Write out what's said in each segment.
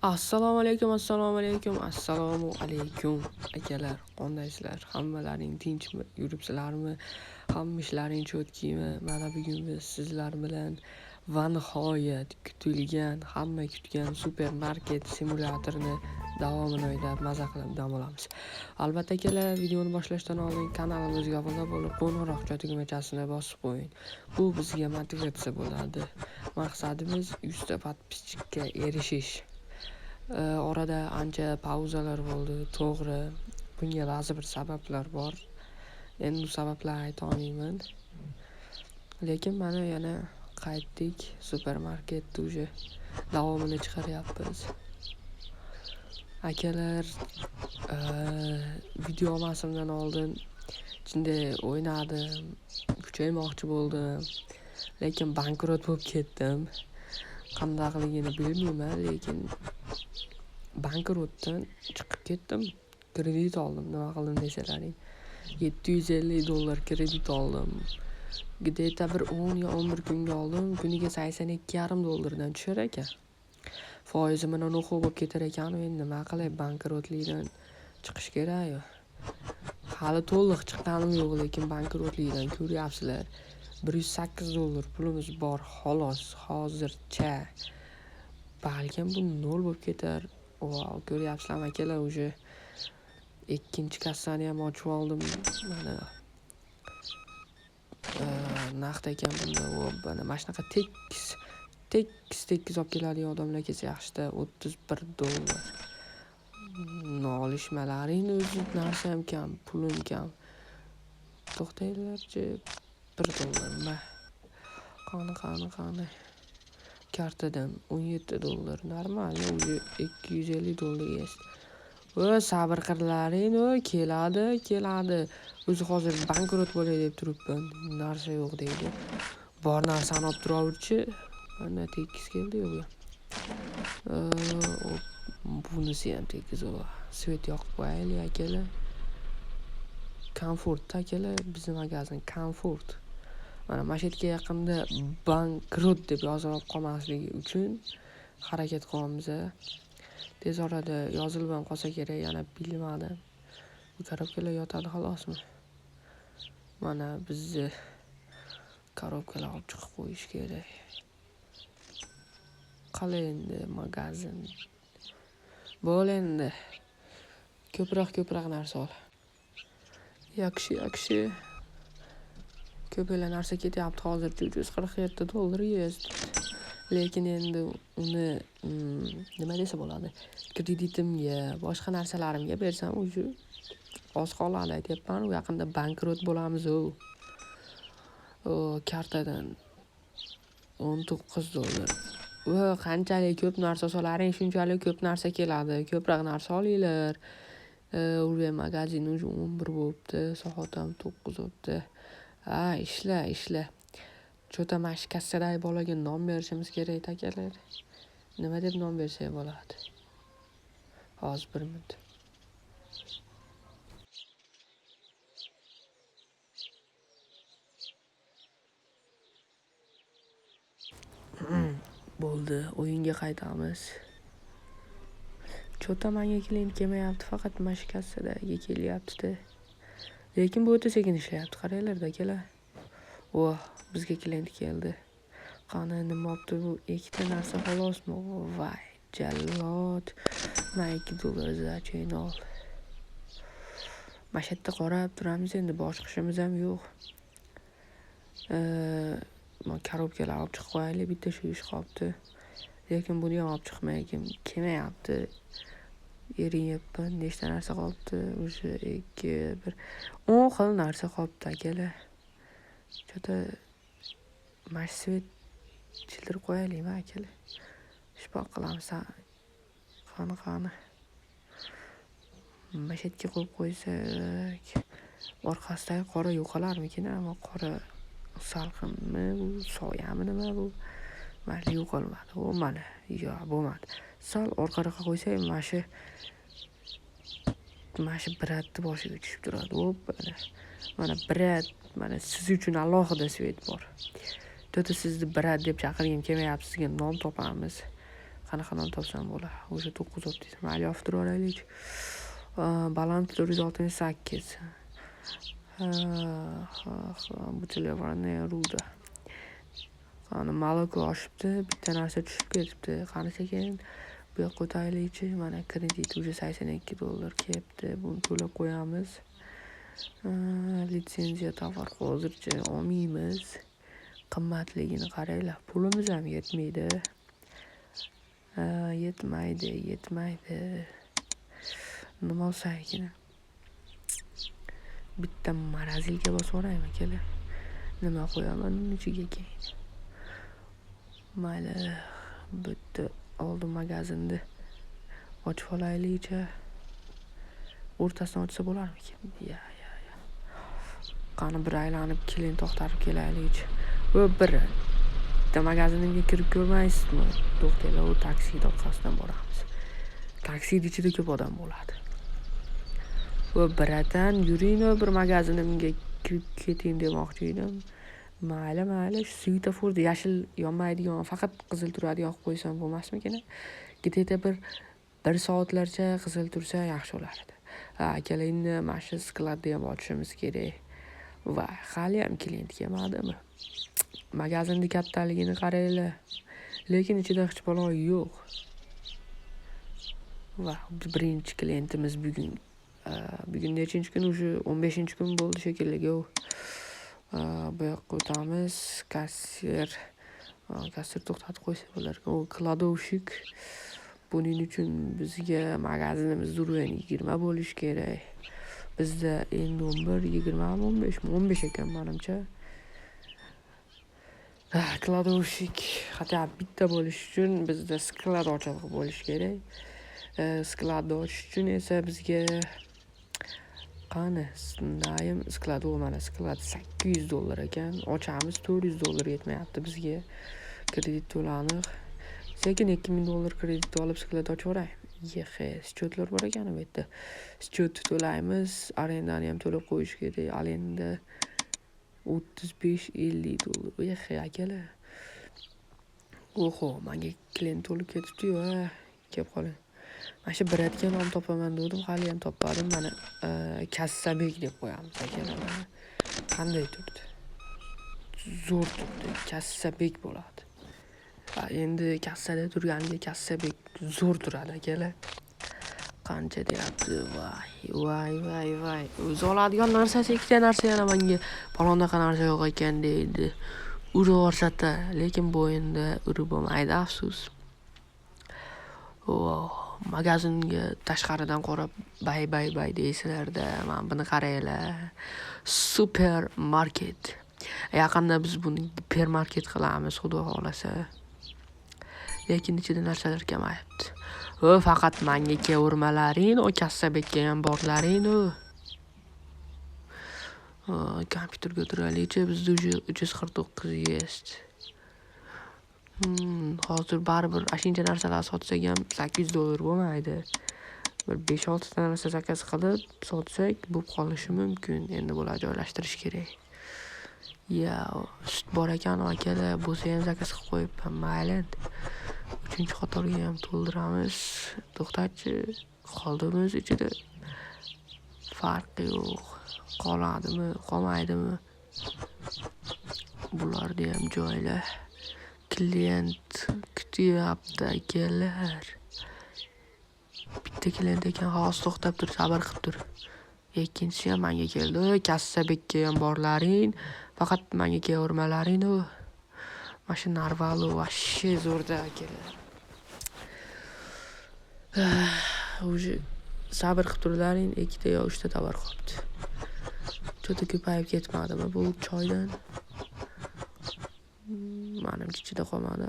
Assalomu alaykum akalar, qandaysizlar? Hammalaring tinchmi, yuribsizlarmi? Hamma ishlaring cho'tkimi? Mana bugun biz sizlar bilan va nihoyat kutilgan, hamma kutgan supermarket simulyatorini davomini o'ylab maza qilib dam olamiz. Albatta akalar, videoni boshlashdan oldin kanalimizga obuna bo'lib, qo'ng'iroqcha tugmachasini bosib qo'ying. Bu bizga motivatsiya bo'ladi. Maqsadimiz 100 ta podpisчикка erishish. Orada ancha pauzalar bo'ldi, to'g'ri. Bunga ba'zi bir sabablar bor. Endi bu sabablarni ayta olmayman. Lekin mana yana qaytdik, supermarketda уже davomini chiqaryapmiz. Akalar, video olmasimdan oldin ichida o'ynadim, kuchaymoqchi bo'ldim, lekin bankrot bo'lib ketdim. Qandaqligini bilmayman, lekin bankrotdan chiqib ketdim. Kredit oldim, nima qildim desalaring. $750 kredit oldim. Где-то bir 10 yo 11 kunga oldim. Kuniga $82,5 tushar ekan. Foizi mana o'qib bo'lib ketar ekan, endi nima qilay, bankrotlikdan chiqish kerak-ku. Hali to'liq chiqqanim yo'q, lekin bankrotlikdan ko'ryapsizlar. $108 pulimiz bor, xolos, hozircha. Balkim bu 0 bo'lib ketar. Wow, ko'ryapsizlarmi akalar, уже ikkinchi kassani ham ochib oldim. Mana naqd ekan bunda, mana shunaqa tekis olib keladigan odamlar kelsa yaxshi-da, $31. Nolishmalaring o'zi narsam kam, pulim kam. To'xtanglarchi, $1. Qani. Kartadan $17. Normal, уже $250 есть. Sabr qilinglaring, keladi. O'zi hozir bankrot bo'lay deb turibman. Narsa yo'q deydi. Bor narsani olib turaverchi. Mana tekis keldi yo'q. Bunisi ham tekis o. Svet yoqib qo'yaylik akalar. Comfort akalar, bizning magazin Comfort. Mana mashetga yaqinda bankrot deb yozilib qolmasligi uchun harakat qilamiz. Tez orada yozilib ham qolsa kerak, yana bilmadim. Bu korobkalar yotadi xolosmi? Mana bizni korobkalar olib chiqib qo'yish kerak. Qalay endi magazin. Bo'l endi. Ko'proq narsa ol. Yaxshi. Ko'plar narsa ketyapti hozircha $347 есть. Lekin endi uni nima desa bo'ladi? Kreditimga, boshqa narsalarimga bersam, уже oz qoladi aytyapman. Yaqinda bankrot bo'lamiz. Kartadan $19. Qanchalik ko'p narsa solaring, shunchalik ko'p narsa keladi. Ko'proq narsa olinglar. Urve magazin уже 11 bo'libdi, soat ham 9 bo'libdi. Ishla. Cho'ta mash kassadagi bolaga nom berishimiz kerak akalar. Nima deb nom bersak bo'ladi? Hozir 1 minut. Bo'ldi, o'yinga qaytamiz. Cho'ta manga klient kelmayapti, faqat mash kassadagi kelyapti-da. Lekin bu o'ta sekin ishlayapti. Qaranglar-da akalar. Bizga klient keldi. Qani nima olibdi bu? 2 ta narsa xolosmi? Voy, jallod. Mana $2 zachayn ol. Mashatda qarab turamiz, endi boshqa ishimiz ham yo'q. Men korobkalar olib chiqib qo'yaylik, bitta shu ish qolibdi. Lekin buni ham olib chiqmaykim, kelmayapti. Erinayapman, nechta narsa qolibdi? O'sha 2, 1, 10 xil narsa qolibdi akalar. Cho'ta mashsvet childirib qo'yaylikmi akalar? Ishbaq qilamiz. Qani. Mashetga qo'yib qo'ysak, orqasidagi qora yo'qolarmikin, ammo qora salqinmi, bu soyami nima bu? Mana yo'qolmadi. Mana, yo'q, bo'lmadi. Sal orqaroqqa qo'ysak, mashi biratni boshiga tushib turadi. Mana birat, mana siz uchun alohida svet bor. To'ta sizni birat deb chaqirgim kelmayapti, sizga nom topamiz. qanaqa non topsam bo'ladi? O'sha 9 optizm. Mayli yoptirib olaylik. Balans 468. Bu telefonni ruda. Qani malako oshibdi, bitta narsa tushib ketibdi. Qani sekin bu yoqqa o'taylikchi. Mana kredit уже $82 kelibdi. Buni to'lab qo'yamiz. Litsenziya tovar hozircha olmaymiz. Qimmatligini qaranglar. Pulimiz ham yetmaydi. Yetmaydi. Nima olsak ekan? Bitta marazilga bosib o'raymi kelar. Nima qo'yaman uning ichiga keyin. Mayli, bitta oldim magazinni ochib olaylikchi. O'rtasini ochsa bo'larmikin? Ya. Qani bir aylanib kelin to'xtarib kelaylikchi. Bitta magazinimga kirib ko'rmaysizmi? To'xtanglar, u taksi orqasidan boramiz. Taksida ichida ko'p odam bo'ladi. Biratan yuring, bir magazinimga kirib keting demoqchi edim. Mayli, svetoforda yashil yonmaydigan, faqat qizil turadigan yoqib qo'ysam bo'lmasmikin? Ketayda bir soatlarcha qizil tursa yaxshi bo'lardi. Akalar, endi mana shu skladni ham ochishimiz kerak. Va hali ham klient kelmadimi? Magazinning kattaligini qaranglar. Lekin ichida hech balo yo'q. Va birinchi klientimiz bugun nechinchi kun? O'sha 15-kun bo'ldi shekilli. Bu yoqqa o'tamiz. Kassir to'xtatib qo'ysa bo'lar. U kladovshik. Buning uchun bizga magazinimiz durven 20 bo'lish kerak. Bizda endi 11, 20, 15 ekan menimcha. Kladovshik hatto bitta bo'lish uchun bizda sklad ochig'i bo'lish kerak. Skladni ochish uchun esa bizga qani naim sklad mana sklad $800 ekan. Ochamiz, $400 yetmayapti bizga. Kredit to'laniq. Sekin $2000 kredit olib sklad ochib o'ray. Счетlar bor ekan bu yerda. Счет to'laymiz, arendani ham to'lab qo'yish kerak. Arenda $35-50. Akalar. Oho, menga klient to'lib ketibdi-yu, kelib qoling. Mana shu biratga nom topaman dedim, hali ham topmadim. Mana Kassabek deb qo'yamiz akalar. Qanday turdi? Zo'r turdi. Kassabek bo'ladi. Endi kassada turganiga Kassabek zo'r turadi akalar. Qancha deyapti? Voy. O'zi oladigan narsasi ikkita narsa yana menga palondaqa narsa yo'q ekan deydi. Urib o'rsata, lekin bu endi urib bo'lmaydi, afsus. Magazinga tashqaridan qarab bay deysizlarda, mana buni qaranglar. Supermarket. Yaqinda biz buni hipermarket qilamiz, xudo xolasa. Lekin ichida narsalar kamayapti. Faqat menga kelavurmalaring, o Kassabekka ham borlaring. Kompyuterga o'tiraylikchi, bizda 349 есть. Hozir baribir ashuncha narsalar sotsak ham $800 bo'lmaydi. Bir 5-6 ta narsa zakaz qilib sotsak bo'lib qolishi mumkin. Endi bular joylashtirish kerak. Sut bor ekan akalar, bo'lsa ham zakaz qilib qo'yibman. Mayli. 3-qatorga ham to'ldiramiz. To'xtatchi, qoldimiz ichida. Farqi yo'q. Qoladimi, qolmaydimi? Bularda ham joylar. Klient kutyapti akalar. Bitta klient ekan, hozir to'xtab tur, sabr qilib tur. Ikkinchisi ham menga keldi. Kassabekka ham borlaring, faqat menga kelavurmalaring. Mana narvalo vashshe zo'rda akalar. O'zi sabr qilib turlaring, 2 ta yo 3 ta tovar qolibdi. Cho'ta ko'payib ketmadimi bu choydan? Menimcha ichida qolmadi.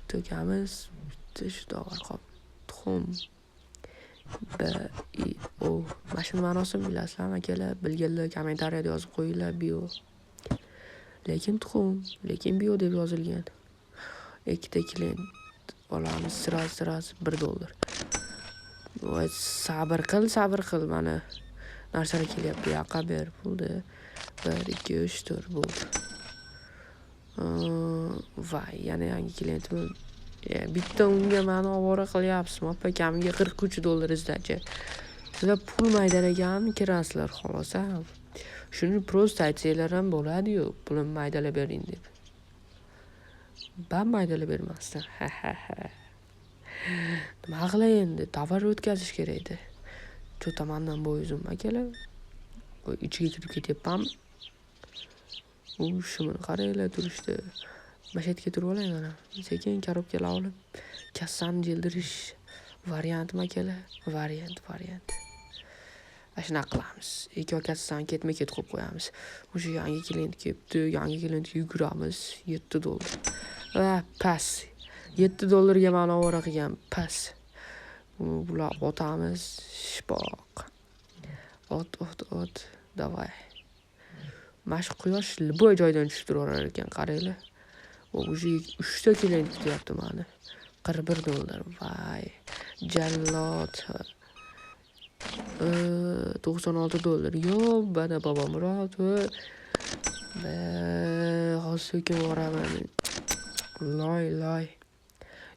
To'kamiz, bitta shu tovar qolibdi. Tuxum. Bio. Mashina ma'nosini bilasizlarmi akalar? Bilganlar kommentariyada yozib qo'yinglar, bio. Lekin tuxum, lekin bio deb yozilgan. 2 ta klient olamiz, siras $1. Voy, sabr qil, mana narsalar kelyapti. Yoqqa ber, bo'ldi. 1, 2, 3, 4 bo'ldi. Voy, yana yangi klientim. Bitta unga meni ovora qilyapsizmi? Opa kamiga $43 izdachi. Sizlar pul maydan ekanmi kirasizlar xolos ham. Shuni prosta aytsanglar ham bo'ladi-yu, pulim maydalab bering deb. Ben maydalab bermasdan. Nima qilay endi? Tovar o'tkazish kerak edi. Cho'tamandan bo'y uzun akalar. Ichiga kirib ketyapman. Shumini qaranglar turishdi. Mashatga turib olay mana. Sekin korobkalar olib, kassani jildirish variantmi akalar? Variant. Shunaqa qilamiz. Ikki kassani ketma-ket qo'yib qo'yamiz. O'sha yangi klient kelibdi, yangi klientga yuguramiz. $7. Va pas. $7 ga meni ovora qilgan pas. Bular otamiz. Shpoq. Ot. Davay. Mana quyosh liboy joydan tushib turar ekan, qaranglar. O'sha 3 ta klient kutyapti meni. $41. Voy. Jallod. $96. Yo, bana Bobomurod. Hozir kim boraman? Loy.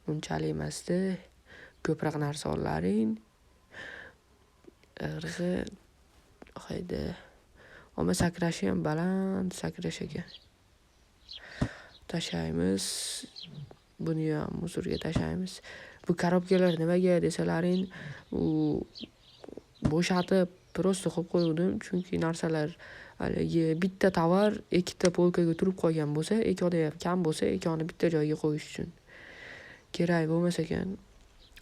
Unchalik emasdi. Ko'proq narsa olaring. Hayda. Ama sakrashi ham baland sakrash ekan. Tashlaymiz. Buni ham musorga tashlaymiz. Bu korobkalar nimaga desalaring, bo'shatib prosta qo'yib qo'ydim, chunki narsalar haligi bitta tovar ikkita polkaga turib qolgan bo'lsa, ikki odam kam bo'lsa, ikkoni bitta joyga qo'yish uchun. Kerak bo'lmasa ekan,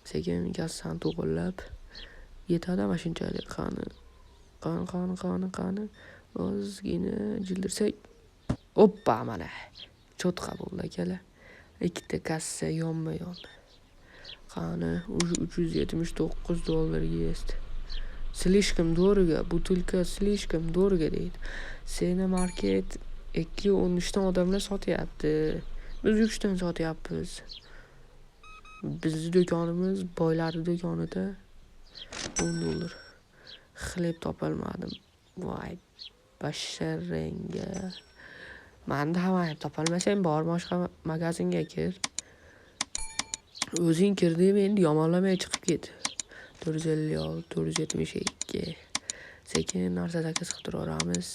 sekin kassani to'g'irlab yetadi mana shunchalik qani. Ozgina jildirsak. Oppa mana. Cho'tqa bo'ldi akalar. Ikkita kassa yonma-yon. Qani, $379 есть. Слишком дорого, butulka слишком дорого deydi. Seni market 2.13 odamlar sotyapti. Biz 3 dan sotyapmiz. Bizning do'konimiz boylarning do'konida $10. Xleb topolmadim. Voy, basharanga. Menda ham topolmasang bor boshqa magazinga kir. O'zing kirding, endi yomonlamay chiqib ket. 456, 472. Sekin narsa zakaz qilib turaveramiz.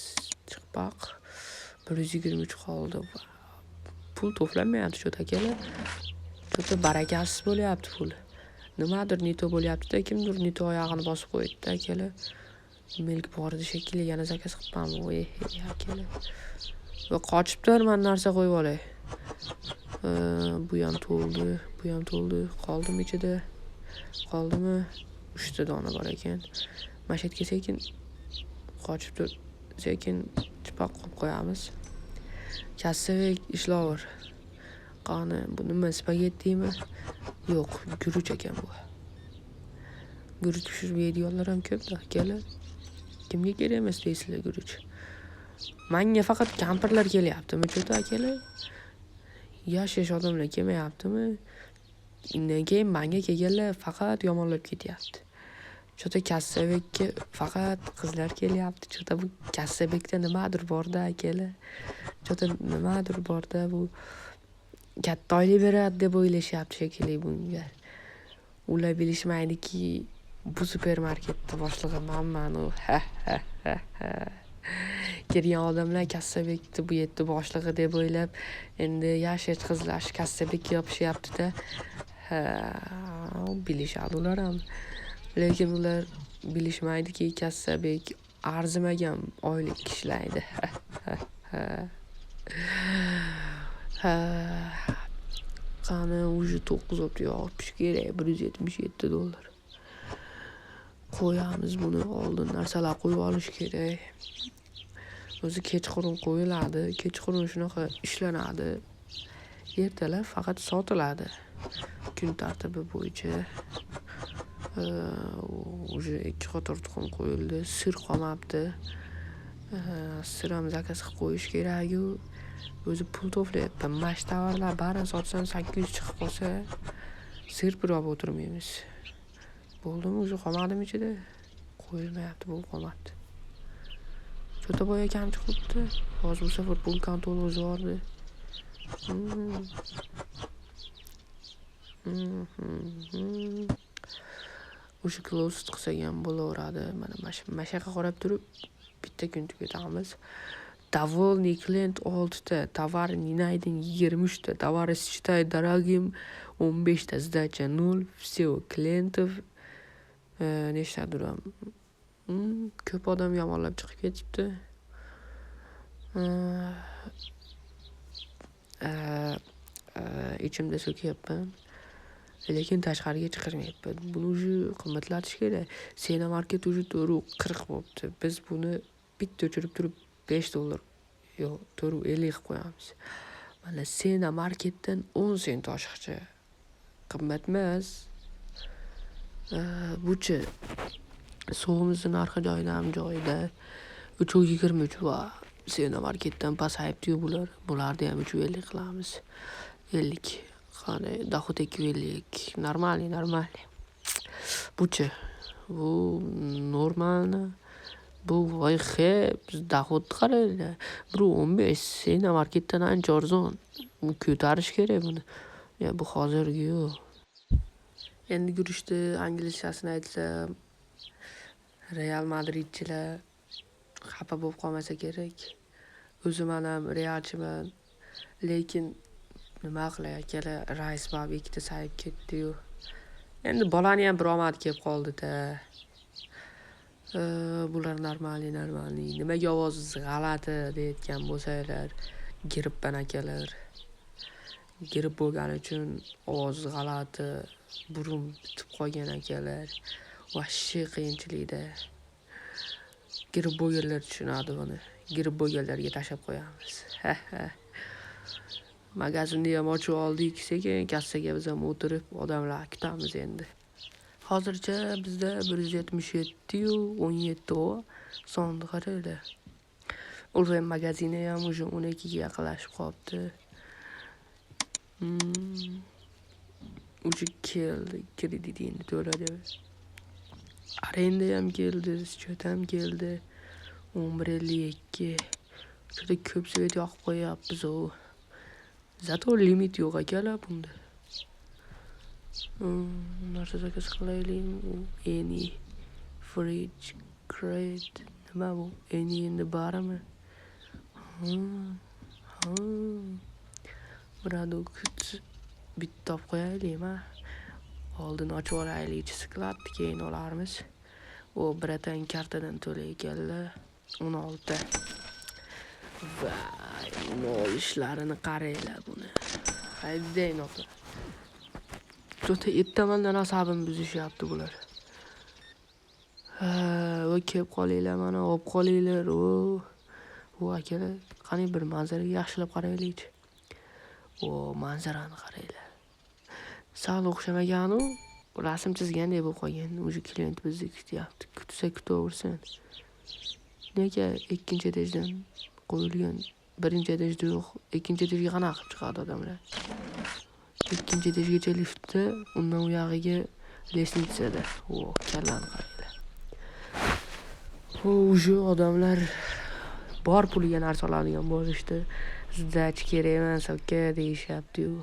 Chiqbaq. 123 qoldi. Pul to'planmayapti shu akalar. Juda barakasiz bo'lyapti pul. Nimadir neto bo'lyapti-da, kimdir neto oyog'ini bosib qo'ydi-da akalar. Milk bordi shekilli, yana zakaz qilibman. Voy, akalar. Va qochibdir, men narsa qo'yib olay. Bu ham to'ldi. Qoldimi ichida? Qoldimi? 3 ta dona bor ekan. Mashatga sekin qochibdir. Sekin chipoq qo'yib qo'yamiz. Kassavek ishlover. Qani, bu nima spagettimi? Yo'q, guruch ekan bu. Guruch pishirib yeydiganlar ham ko'p-da, akalar. Kimga kerak emas deysizlar guruch? Menga faqat kampirlar kelyaptimi, cho'ta akalar? Yosh odamlar kelmayaptimi? Undan keyin menga kelganlar faqat yomonlab ketyapti. Cho'ta kassabekka faqat qizlar kelyapti. Cho'ta bu kassabekda nimadir bor-da akalar. Cho'ta nimadir bor-da, bu katta oylik beradi deb o'ylashyapti shekilli bunga. Ular bilishmaydiki, bu supermarketda boshlig'i manman u. Kelgan odamlar kassabekni bu yerda boshlig'i deb o'ylab, endi yosh qizlar kassabekka yopishyapti-da. Bilishadi ular ham. Lekin ular bilishmaydiki, kassabek arzimagan oylik ishlaydi. Qani, o'sha 9 opti yopish kerak, $177. Qo'yamiz buni, oldin narsalar qo'yib olish kerak. O'zi kechqurun qo'yiladi, kechqurun shunaqa ishlanadi. Ertalab faqat sotiladi. Kun tartibi bo'yicha. O'sha 2 qator tuxum qo'yildi, sir qolmabdi. Sir ham zakaz qilib qo'yish kerak-ku. O'zi pul to'playapti. Mash tovarlar barini sotsam 800 chiqib qolsa, sir birov o'tirmaymiz. Bo'ldimi, o'zi qolmadimi ichida? Qo'yilmayapti, bu qolmadi. Cho'ta boya kam chiqibdi. Hozir bu safar pul konto'li o'zgardi. O'sha closed qilsak ham bo'laveradi. Mana mashaqa qarab turib bitta kun tugatamiz. Довольный klient 6 ta, tovar не найден 23 ta, товары считай дорогим 15 ta, сдача 0, все, klientov nechtadir ham. Ko'p odam yomonlab chiqib ketibdi. Ichimda so'kyapman. Lekin tashqariga chiqarmayapman. Buni уже qimmatlatish kerak. Sena market уже 4.40 bo'libdi. Biz buni bitta o'chirib turib $5 yo'q 4.50 qilib qo'yamiz. Mana Sena marketdan 10 sent oshiqcha. Qimmat emas. Buchi suvimizni narxi joyida ham joyida. 3.23 va Sena marketdan pasayibdi-yu bular. Bularni ham 3.50 qilamiz. 50. Qani dohod 2.50. Normal. Buchi bu normalni. Bu voyxe biz dohod qaraylik. 1.15 Sena marketdan ancha arzon. Ko'tarish kerak buni. Bu hozirgi-yu. Endi yurishdi anglizchasini aytsam Real Madridchilar xafa bo'lib qolmasa kerak. O'zim ham Realchiman. Lekin nima qilay akalar, rais bab ikkita sayib ketdi-yu. Endi bolani ham bir omad kelib qoldi-da. Bular normal. Nimaga ovozingiz g'alati deyotgan bo'lsanglar, giribman akalar. Girib bo'lgani uchun ovozingiz g'alati, burun bitib qolgan akalar. Vashshi qiyinchilikda. Girib bo'lganlar tushunadi buni. Girib bo'lganlarga tashab qo'yamiz. Magazinni ham ochib oldik, sekin kassaga biz ham o'tirib odamlar kutamiz endi. Hozircha bizda 177 yu 17 o sonni qaraydi. Ulg'ay magazini ham уже 12 ga yaqinlashib qolibdi. Уже keldi, kreditini to'ladi. Arenda ham keldi, schyot ham keldi. 11.52. Juda ko'p svet yoqib qo'yapmiz u. Zato limit yo'q akalar bunda. Narsa zakaz qilaylik. Any fridge crate nima bu? Any endi barimi? Produkt bitta olib qo'yaylikmi? Oldin ochib olaylik, sklad keyin olarmiz. O biratan kartadan to'layganlar 16. Vay, ishlarini qaranglar buni. Haydayin ota. Juda ertamandan asabim buzishyapti bular. Voy kelib qolinglar, mana olib qolinglar. O akalar, qani bir manzaraga yaxshilab qaraylik-chi. Manzarani qaranglar. Sal o'xshamagan-u, rasm chizganday bo'lib qolgan. O'sha klient bizni kutyapti. Kutsa kutaversin. Nega ikkinchi etажdan qo'yilgan, birinchi etajda yo'q, ikkinchi etajga qanaqa qilib chiqadi odamlar? Ikkinchi etajgacha liftda, undan u yog'iga lesnitsada. Kallani qaranglar. O'sha odamlar bor puliga narsa oladigan bo'lishdi. Zdach kerak emas aka deyishyapti-yu.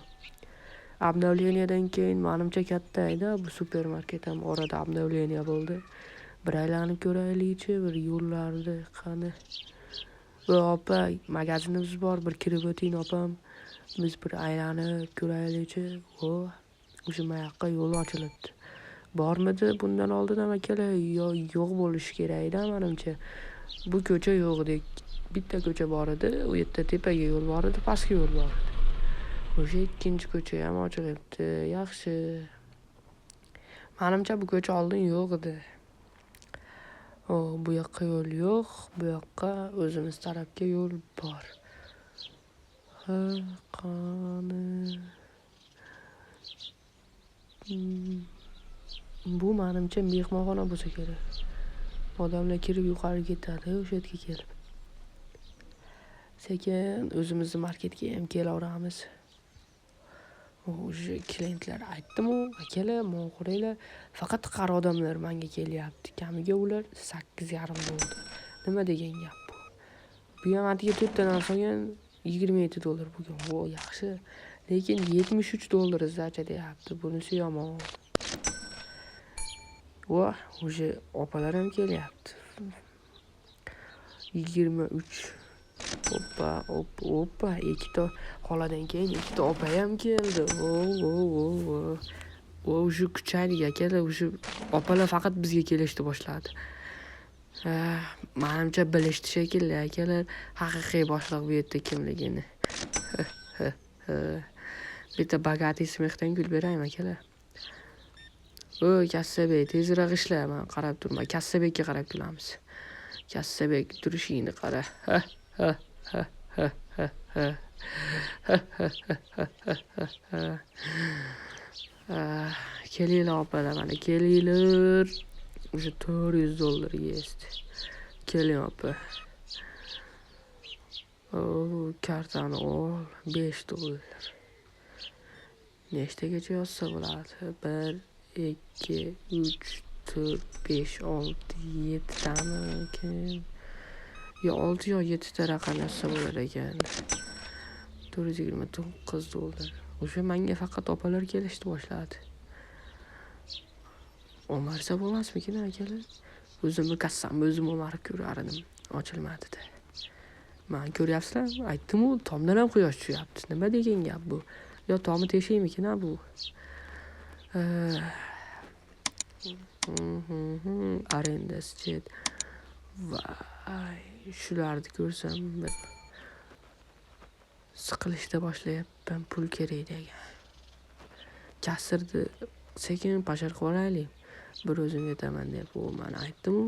Обновлениyadan keyin menimcha katta edi bu supermarket ham orada обновление bo'ldi. Bir aylanib ko'raylik-chi, bir yo'llarni qani. Opa, magazinimiz bor, bir kirib o'ting opam. Biz bir aylanib ko'raylik-chi. O'sha yoqqa yo'l ochilibdi. Bormidi bundan oldin ham akalar? Yo'q bo'lishi kerak-da menimcha. Bu ko'cha yo'qdek. Bitta ko'cha bor edi, u yerda tepaga yo'l bor edi, pastga yo'l bor edi. O'sha ikkinchi ko'cha ham ochilibdi. Yaxshi. Menimcha bu ko'cha oldin yo'q edi. Bu yoqqa yo'l yo'q, bu yoqqa o'zimiz tarafga yo'l bor. Qani. Bu menimcha mehmonxona bo'lsa kerak. Odamlar kirib yuqoriga ketadi o'sha yerga kelib. Sekin o'zimizni marketga ham kelaveramiz. O'sha klientlar aytdim-u, akalar, mo'g'raylar, faqat qari odamlar menga kelyapti. Kamiga ular 8.5 bo'ldi. Nima degan gap bu? Bu ham atiga 4 ta narsa olgan, $27 bugun. O yaxshi. Lekin $73 izdacha deyapti. Bunisi yomon. Voh, o'sha opalar ham kelyapti. 23. Oppa, ikkita xoladan keyin ikkita opa ham keldi. O'sha kuchaylik akalar, o'sha opalar faqat bizga kelishni boshladi. Menimcha bilishdi shekilli akalar haqiqiy boshliq bu yerda kimligini. Bitta bagati smexdan gul beraymi akalar? Kassabek, tezroq ishla, men qarab turma. Kassabekka qarab kulamiz. Kassabek turishingni qara. Kelinglar opalar, mana kelinglar. O'sha $400 yeydi. Keling opa. Kartani ol, $5. Nechtagacha yozsa bo'ladi? 1, 2, 3, 4, 5, 6, 7 tamikin. Yo 6 yo 7 ta raqam yozsa bo'lar ekan. $429. O'sha menga faqat opalar kelishni boshladi. Omarsa bo'lmasmikin akalar? O'zimni kassamni o'zim omarib ko'rardim. Ochilmadi-da. Men ko'ryapsizlarmi? Aytdim-ku, tomdan ham quyosh tushyapti. Nima degan gap bu? Yo tomi teshiymikin bu? Arendasi. Vay, shularni ko'rsam bir siqilishda boshlayapman, pul kerak degan. Kasrni sekin pashar qilib olaylik. Bir o'zim yetaman deb men aytdim-ku.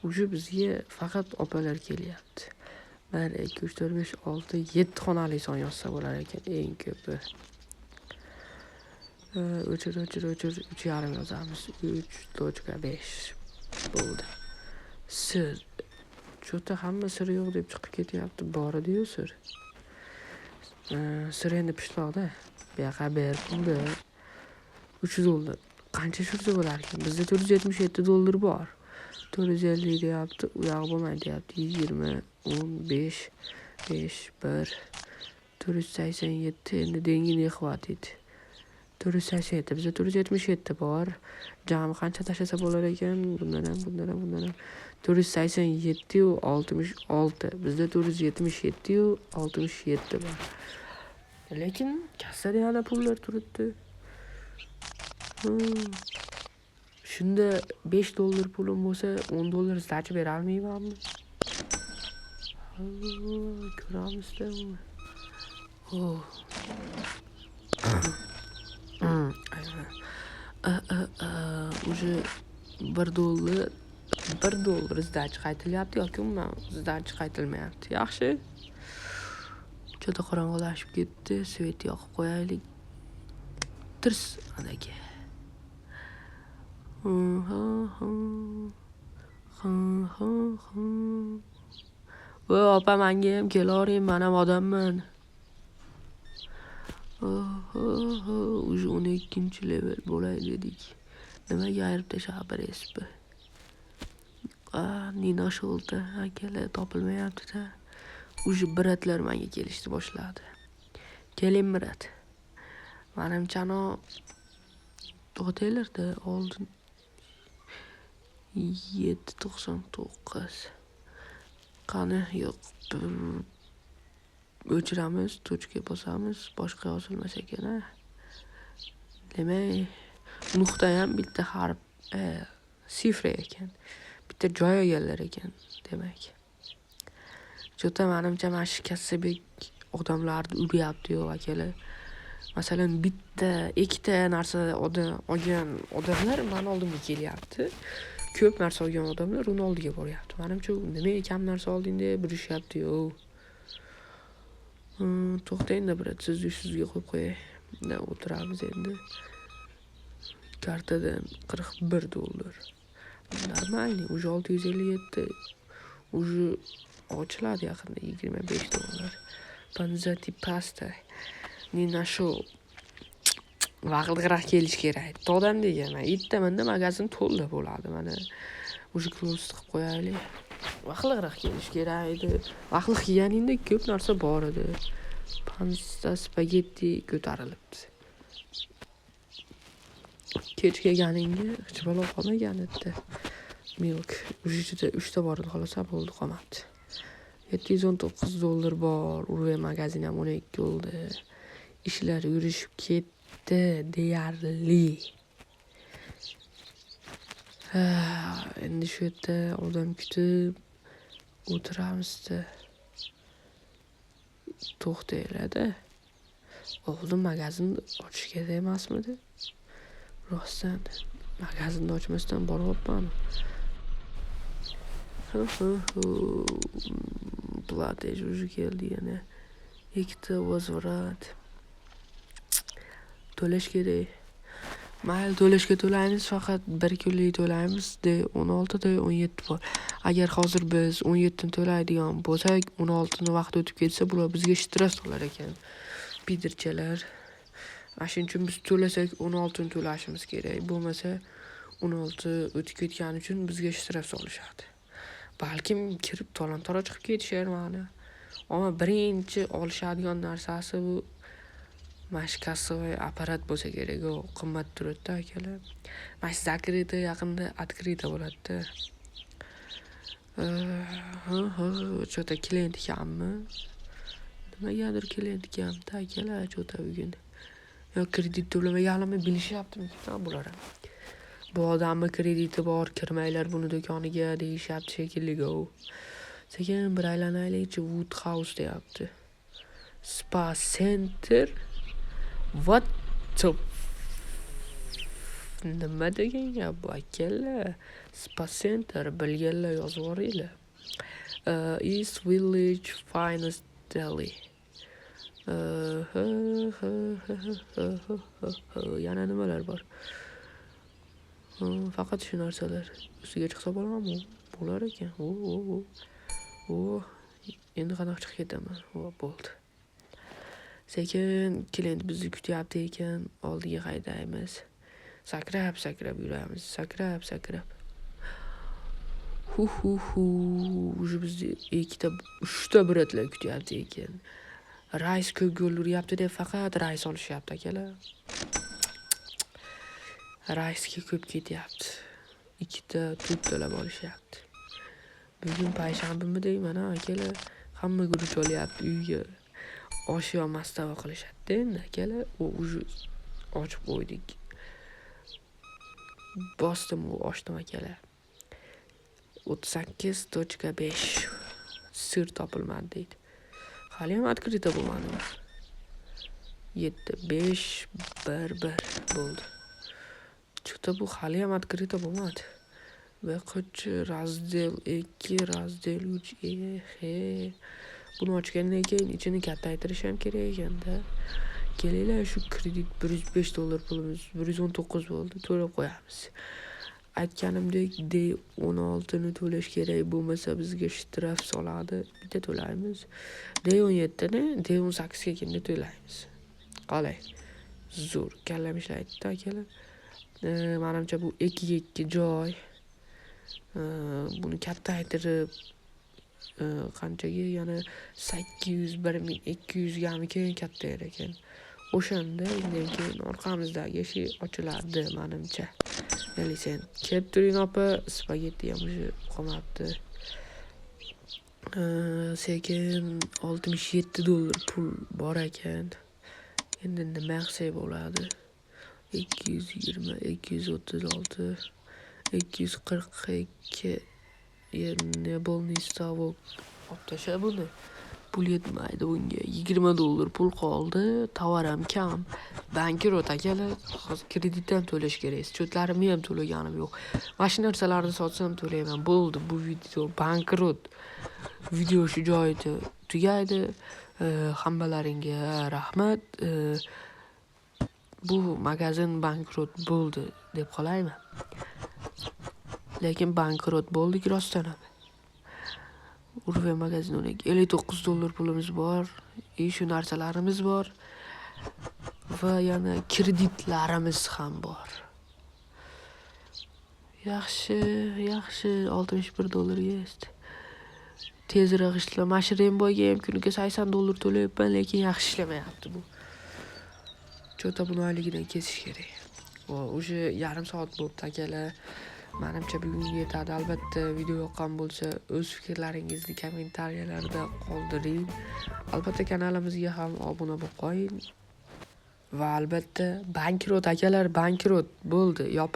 O'sha bizga faqat opalar kelyapti. 1, 2, 3, 4, 5, 6, 7 xonali son yozsa bo'lar ekan eng ko'pi. O'chir 3,5 yozamiz. 3.5 bo'ldi. Sir. Cho'ta hamma sir yo'q deb chiqib ketyapti. Bor-ku sir. Sir endi pishloqda. Bu yoqqa ber pulni. $3. Qancha shursa bo'lar ekan? Bizda $477 bor. 450 deyapti, u yoq bo'lmaydi deyapti. 20, 15, 5, 1, 487 endi dengini xavatidi. 487, bizda 477 bor. Jami qancha tashlasa bo'lar ekan? Bundan ham. 487 u 66. Bizda 477 u 67 bor. Lekin kassada yana pullar turibdi. Shunda $5 pulim bo'lsa, $10 sdachi bera olmaymanmi? Ko'ramizda. O'sha $1 sdachi qaytilyapti yoki umuman sdachi qaytilmayapti. Yaxshi. Juda qorong'ilashib ketdi. Svet yoqib qo'yaylik. Tirs anaga. Opa, menga ham kelavering, men ham odamman. O'sha 12-level bo'lay dedik. Nimaga ayirib tashlab berasizmi? Nina Sholta akalar topilmayapti-da. O'sha biratlar menga kelishni boshladi. Keling birat. Menimcha to'xtanglar-da, oldin 7.99. Qani, yo'q. O'chiramiz, tochka bosamiz, boshqa yozilmas ekan. Demak, nuqta ham bitta harf, sifra ekan. Bitta joy olganlar ekan, demak. Juda menimcha mana shu Kassabek odamlarni uryapti yo'q akalar. Masalan, bitta, ikkita narsa olgan odamlar men oldimga kelyapti. Ko'p narsa olgan odamlar uni oldiga boryapti. Menimcha nimaga kam narsa olding deb burishyapti-yu. To'xtang-da birat, sizni ishingizga qo'yib qo'yay. O'tiramiz endi. Kartadan $41. Normalniy, уже 657. Уже ochiladi yaqinda $25. Panzati pasta. Nina Shol. Vaqtliroq kelish kerak. Tog'dan degan, aytaman-da, magazin to'la bo'ladi. Mana o'sha close qilib qo'yaylik. vaqtliroq kelish kerak edi. Vaqtli kelganingda ko'p narsa bor edi. Pansta spagetti ko'tarilibdi. Kech kelganingga hech balo qolmagan edi. Milk juda 3 ta bor edi, xolos bo'ldi, qolmabdi. $719 bor. Urve magazin ham 12 bo'ldi. Ishlar yurishib ketdi deyarli. Endi shu yerda odam kutib o'tiramiz-da. To'xtanglar-da. Oldin magazinni ochish kerak emasmidi? Rostdan magazinni ochmasdan boryapman. Platej уже keldi yana. Ikkita vozvorat. To'lash kerak. Mayli, to'lashga to'laymiz, faqat 1 kunlik to'laymiz. 16 da 17 bor. Agar hozir biz 17 ni to'laydigan bo'lsak, 16 ni vaqt o'tib ketsa, bular bizga shtress solar ekan. Pidirchalar. Shuning uchun biz to'lasak 16 ni to'lashimiz kerak. Bo'lmasa 16 o'tib ketgani uchun bizga shtress solishadi. Balkim kirib talon-taroj chiqib ketishar mana. Ammo birinchi olishadigan narsasi bu mashkasovoy apparat bo'lsa kerak. U qimmat turadi akalar. Mana zakrita yaqinda открыто bo'ladi-da. Chota klient kammi? Nimagadir klient kamda akalar, chota bugun. Yo kredit to'lamaganimni bilishyaptimi bular ham. Bu odamning krediti bor, kirmanglar buni do'koniga deyishyapti shekilli-ku. Sekin bir aylanaylikchi, Woodhouse deyapti. Spa Center. What the nima degan gap bu akalar? Spa Center bilganlar yozib yuboringlar. East Village Finest Deli. Yana nimalar bor? Faqat shu narsalar. Ustiga chiqsa bo'ladimi? Bo'lar ekan. Endi qanaqa chiqib ketaman? Bo'ldi. Sekin klient bizni kutyapti ekan, oldiga haydaymiz. Sakrab yuramiz. Sakrab. Уже bizni 2 ta 3 ta bratlar kutyapti ekan. Rais ko'p yo'l yuryapti deb faqat rais olishyapti akalar. Raisga ko'p ketyapti. 2 ta to'lab olishyapti. Bugun payshanbami deyman akalar. Hamma guruch olyapti uyga. Osh yo mastava qilishadi endi akalar. Уже ochib qo'ydik. Bosdim u oshni akalar. 38.5 sir topilmadi deydi. Hali ham открыто bo'lmadi. 7.5.1.1 bo'ldi. Chota bu hali ham открыто bo'lmadi. Va razdel 2, razdel 3. Buni ochgandan keyin ichini kattaytirish ham kerak ekanda. Kelinglar, shu kredit $105 pulimiz 119 bo'ldi, to'lab qo'yamiz. Aytganimdek, D16 ni to'lash kerak, bo'lmasa bizga shtraf soladi. Bitta to'laymiz. D17 ni D18 ga kelganda to'laymiz. Qalay? Zo'r kallam ishlaydi akalar. Menimcha bu 2 joy. Buni kattaytirib qanchaga yana 800 1200 gami keyin kattayar ekan. O'shanda undan keyin orqamizdagi eshik ochiladi menimcha. Ya'ni sen kelib turing opa, spagetti ham qolmabdi. Sekin $67 pul bor ekan. Endi nima qilsak bo'ladi? 220, 236, 242 yerine bolni stavok optasha buni. Pul yetmaydi bunga. $20 pul qoldi. Tovar ham kam. Bankrot akalar. Hozir kreditdan to'lash kerak. Chotlarimni ham to'laganim yo'q. Mana shu narsalarni sotsam to'layman. Bo'ldi, bu video bankrot. Video shu joyida tugaydi. Hammalaringga rahmat. Bu magazin bankrot bo'ldi deb qolayman. Lekin bankrot bo'ldik rostdan ham. Urve magazin $59 pulimiz bor. Shu narsalarimiz bor. Va yana kreditlarimiz ham bor. Yaxshi $61 yest. tezroq ishla. Mana shu Remboyga ham kuniga $80 to'layapman, lekin yaxshi ishlamayapti bu. Cho'ta buni oyligidan kesish kerak. O'sha yarim soat bo'libdi akalar. Menimcha bugunga yetadi. Albatta video yoqqan bo'lsa, o'z fikrlaringizni kommentariyalarda qoldiring. Albatta kanalimizga ham obuna bo'lib qo'ying. Va albatta bankrot akalar, bankrot bo'ldi, yopildi.